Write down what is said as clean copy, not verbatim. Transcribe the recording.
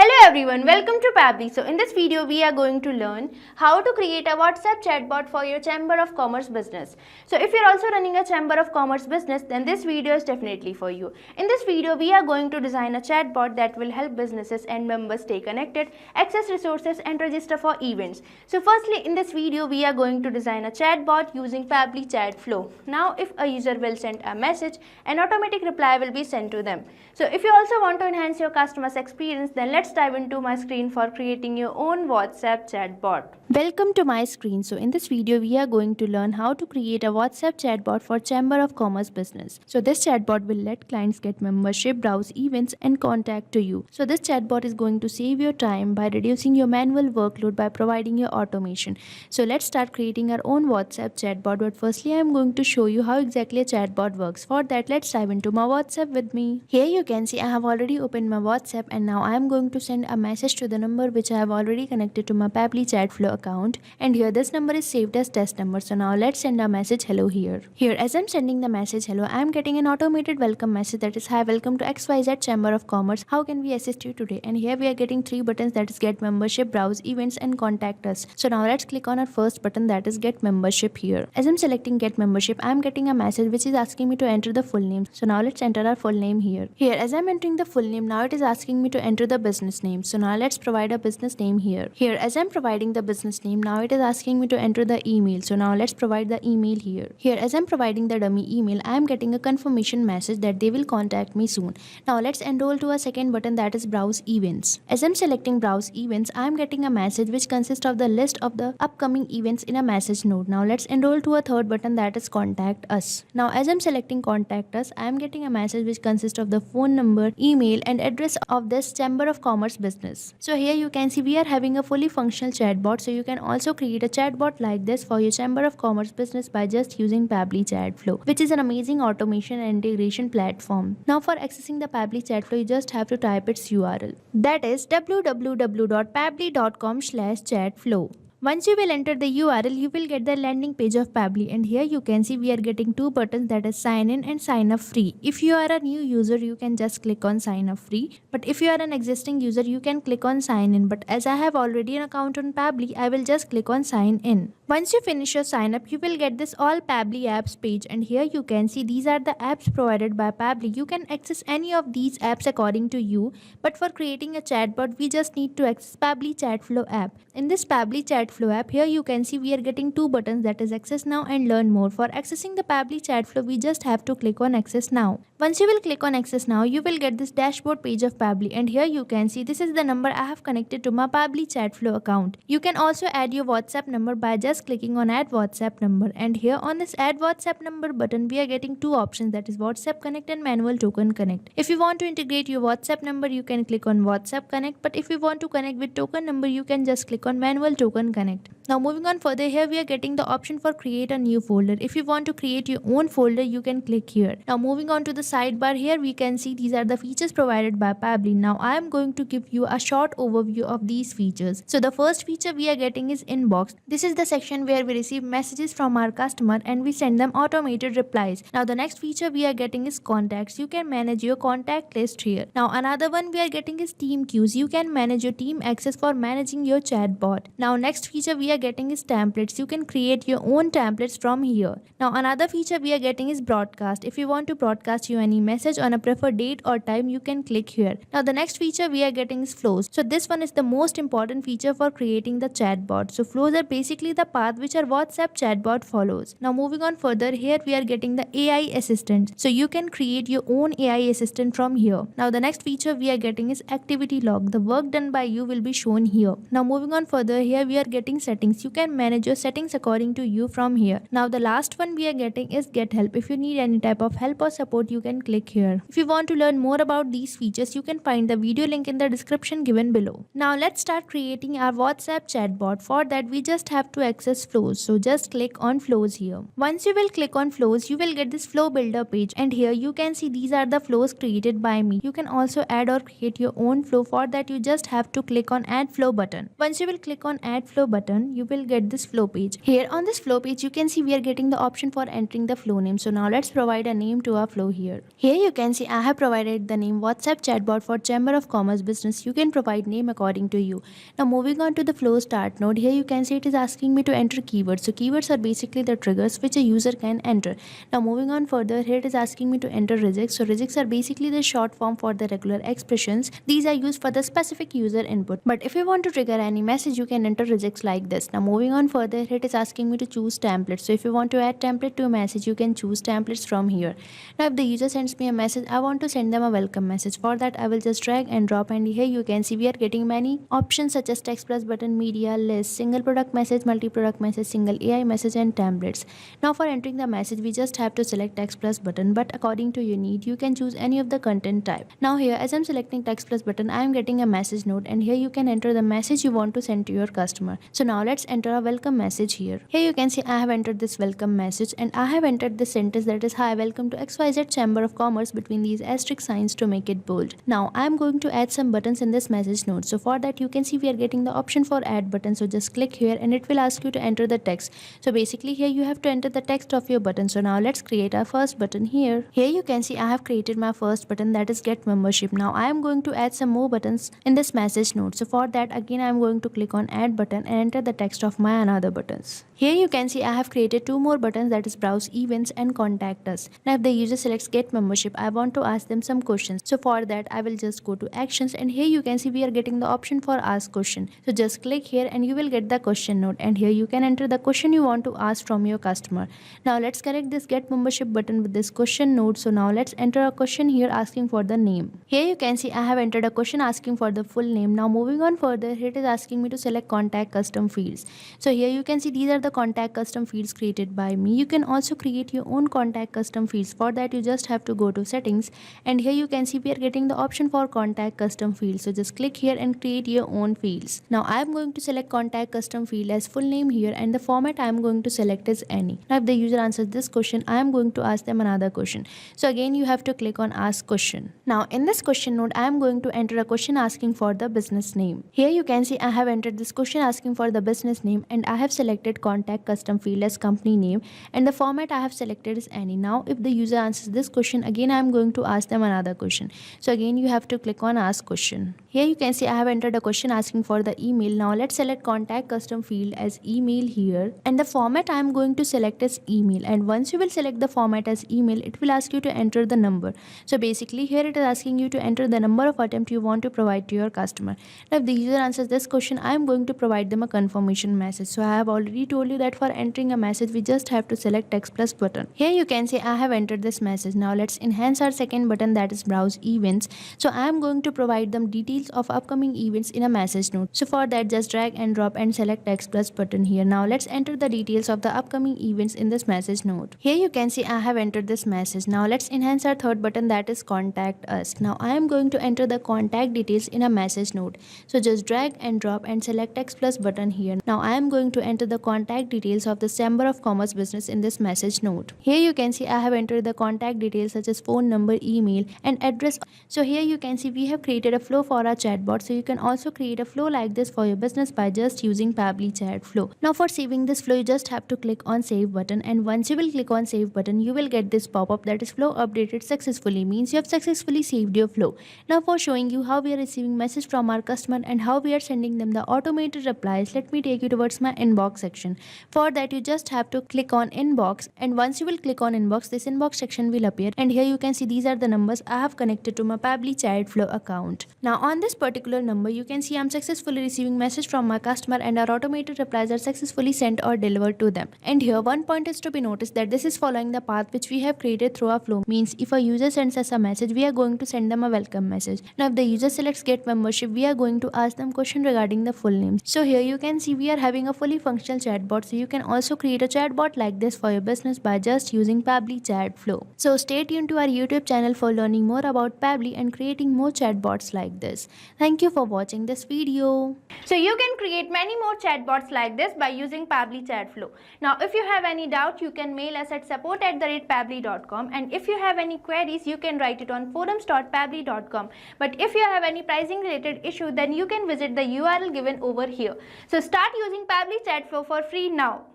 Hello everyone, welcome to Pabbly. So in this video we are going to learn how to create a WhatsApp chatbot for your Chamber of Commerce business. So if you're also running a Chamber of Commerce business, then this video is definitely for you. In this video we are going to design a chatbot that will help businesses and members stay connected, access resources and register for events. So firstly in this video we are going to design a chatbot using Pabbly Chatflow. Now if a user will send a message, an automatic reply will be sent to them. So if you also want to enhance your customer's experience, then let's dive into my screen for creating your own WhatsApp chatbot. Welcome to my screen. So in this video we are going to learn how to create a WhatsApp chatbot for Chamber of Commerce business. So this chatbot will let clients get membership, browse events and contact to you. So this chatbot is going to save your time by reducing your manual workload by providing your automation. So let's start creating our own WhatsApp chatbot, but firstly I am going to show you how exactly a chatbot works. For that, let's dive into my WhatsApp with me. Here you can see I have already opened my WhatsApp and now I am going to send a message to the number which I have already connected to my Pabbly Chatflow account, and here this number is saved as test number. So now let's send a message hello here. Here as I'm sending the message hello, I am getting an automated welcome message that is hi, welcome to XYZ Chamber of Commerce. How can we assist you today? And here we are getting three buttons, that is get membership, browse events and contact us. So now let's click on our first button, that is get membership here. As I'm selecting get membership, I am getting a message which is asking me to enter the full name. So now let's enter our full name here. Here as I'm entering the full name, now it is asking me to enter the business name. So now let's provide a business name here. Here as I'm providing the business name, now it is asking me to enter the email. So now let's provide the email here. Here as I'm providing the dummy email, I am getting a confirmation message that they will contact me soon. Now let's enroll to a second button, that is browse events. As I'm selecting browse events, I am getting a message which consists of the list of the upcoming events in a message node. Now let's enroll to a third button, that is contact us. Now as I'm selecting contact us, I am getting a message which consists of the phone number, email and address of this Chamber of Commerce business. So here you can see we are having a fully functional chatbot. So you can also create a chatbot like this for your Chamber of Commerce business by just using Pabbly Chatflow, which is an amazing automation and integration platform. Now for accessing the Pabbly Chatflow, you just have to type its URL, that is www.pabbly.com/chatflow. Once you will enter the URL, you will get the landing page of Pabbly, and here you can see we are getting two buttons, that is sign in and sign up free. If you are a new user, you can just click on sign up free, but if you are an existing user, you can click on sign in. But as I have already an account on Pabbly, I will just click on sign in. Once you finish your sign up, you will get this all Pabbly apps page, and here you can see these are the apps provided by Pabbly. You can access any of these apps according to you, but for creating a chatbot, we just need to access Pabbly Chatflow app. In this Pabbly Chatflow app, here you can see we are getting two buttons, that is access now and learn more. For accessing the Pabbly Chatflow, we just have to click on access now. Once you will click on access now, you will get this dashboard page of Pabbly, and here you can see this is the number I have connected to my Pabbly Chatflow account. You can also add your WhatsApp number by just clicking on add WhatsApp number, and here on this add WhatsApp number button, we are getting two options, that is WhatsApp Connect and Manual Token Connect. If you want to integrate your WhatsApp number, you can click on WhatsApp Connect, but if you want to connect with token number, you can just click on Manual Token Connect. Now moving on further, here we are getting the option for create a new folder. If you want to create your own folder, you can click here. Now moving on to the sidebar, here we can see these are the features provided by Pabbly. Now I am going to give you a short overview of these features. So the first feature we are getting is inbox. This is the section where we receive messages from our customer and we send them automated replies. Now the next feature we are getting is contacts. You can manage your contact list here. Now another one we are getting is team queues. You can manage your team access for managing your chatbot. Now next feature we are getting is templates. You can create your own templates from here. Now another feature we are getting is broadcast. If you want to broadcast you any message on a preferred date or time, you can click here. Now the next feature we are getting is flows. So this one is the most important feature for creating the chatbot. So flows are basically the path which our WhatsApp chatbot follows. Now moving on further, here we are getting the AI assistant. So you can create your own AI assistant from here. Now the next feature we are getting is activity log. The work done by you will be shown here. Now moving on further, here we are getting settings. You can manage your settings according to you from here. Now the last one we are getting is get help. If you need any type of help or support, you can click here. If you want to learn more about these features, you can find the video link in the description given below. Now let's start creating our WhatsApp chatbot. For that, we just have to access flows. So just click on flows here. Once you will click on flows, you will get this flow builder page, and here you can see these are the flows created by me. You can also add or create your own flow. For that, you just have to click on add flow button. Once you will click on add flow button, button, you will get this flow page. Here on this flow page, you can see we are getting the option for entering the flow name. So now let's provide a name to our flow here. Here you can see I have provided the name WhatsApp chatbot for Chamber of Commerce business. You can provide name according to you. Now moving on to the flow start node, here you can see it is asking me to enter keywords. So keywords are basically the triggers which a user can enter. Now moving on further, here it is asking me to enter regex. So regex are basically the short form for the regular expressions. These are used for the specific user input. But if you want to trigger any message, you can enter regex like this. Now moving on further, it is asking me to choose templates. So if you want to add template to a message, you can choose templates from here. Now if the user sends me a message, I want to send them a welcome message. For that, I will just drag and drop, and here you can see we are getting many options such as text plus button, media, list, single product message, multi-product message, single AI message, and templates. Now for entering the message, we just have to select text plus button, but according to your need, you can choose any of the content type. Now here, as I'm selecting text plus button, I am getting a message node, and here you can enter the message you want to send to your customer. So now let's enter a welcome message here. Here you can see I have entered this welcome message, and I have entered the sentence that is, hi, welcome to XYZ Chamber of Commerce, between these asterisk signs to make it bold. Now I am going to add some buttons in this message node. So for that, you can see we are getting the option for add button. So just click here and it will ask you to enter the text. So basically here you have to enter the text of your button. So now let's create our first button here. Here you can see I have created my first button, that is get membership. Now I am going to add some more buttons in this message node. So for that, again I am going to click on add button and enter the text of my another buttons. Here you can see I have created two more buttons, that is browse events and contact us. Now if the user selects get membership, I want to ask them some questions. So for that, I will just go to actions, and here you can see we are getting the option for ask question. So just click here and you will get the question node, and here you can enter the question you want to ask from your customer. Now let's connect this get membership button with this question node. So now let's enter a question here asking for the name. Here you can see I have entered a question asking for the full name. Now moving on further, here it is asking me to select contact custom fields. So here you can see these are the contact custom fields created by me. You can also create your own contact custom fields. For that, you just have to go to settings, and here you can see we are getting the option for contact custom fields. So just click here and create your own fields. Now I am going to select contact custom field as full name here, and the format I am going to select is any. Now if the user answers this question, I am going to ask them another question. So again you have to click on ask question. Now in this question node, I am going to enter a question asking for the business name. Here you can see I have entered this question asking for the business name, and I have selected contact custom field as company name, and the format I have selected is any. Now if the user answers this question, again I am going to ask them another question. So again you have to click on ask question. Here you can see I have entered a question asking for the email. Now let's select contact custom field as email here, and the format I am going to select is email. And once you will select the format as email, it will ask you to enter the number. So basically here it is asking you to enter the number of attempt you want to provide to your customer. Now if the user answers this question, I am going to provide them a confirmation message. So I have already told you that for entering a message, we just have to select text plus button. Here you can see I have entered this message. Now let's enhance our second button, that is browse events. So I am going to provide them details of upcoming events in a message node. So for that, just drag and drop and select text plus button here. Now let's enter the details of the upcoming events in this message node. Here you can see I have entered this message. Now let's enhance our third button, that is contact us. Now I am going to enter the contact details in a message node. So just drag and drop and select text plus button here. Now I am going to enter the contact details of the Chamber of Commerce business in this message node. Here you can see I have entered the contact details such as phone number, email, and address. So here you can see we have created a flow for our chatbot. So you can also create a flow like this for your business by just using Pabbly Chatflow. Now for saving this flow, you just have to click on save button, and once you will click on save button, you will get this pop-up that is flow updated successfully, means you have successfully saved your flow. Now for showing you how we are receiving message from our customer and how we are sending them the automated replies, let me take you towards my inbox section. For that, you just have to click on inbox, and once you will click on inbox, this inbox section will appear, and here you can see these are the numbers I have connected to my Pabbly Chatflow account. Now on this particular number, you can see I'm successfully receiving message from my customer, and our automated replies are successfully sent or delivered to them. And here one point is to be noticed that this is following the path which we have created through our flow, means if a user sends us a message, we are going to send them a welcome message. Now if the user selects get membership, we are going to ask them question regarding the full name. So here you can see we are having a fully functional chatbot. So you can also create a chatbot like this for your business by just using Pabbly Chatflow. So stay tuned to our YouTube channel for learning more about Pabbly and creating more chatbots like this. Thank you for watching this video. So you can create many more chatbots like this by using Pabbly Chatflow. Now if you have any doubt, you can mail us at support@pabbly.com, and if you have any queries, you can write it on forums.pabbly.com. But if you have any pricing related issue, then you can visit the URL given over here. So start using Pabbly Chatflow for free now.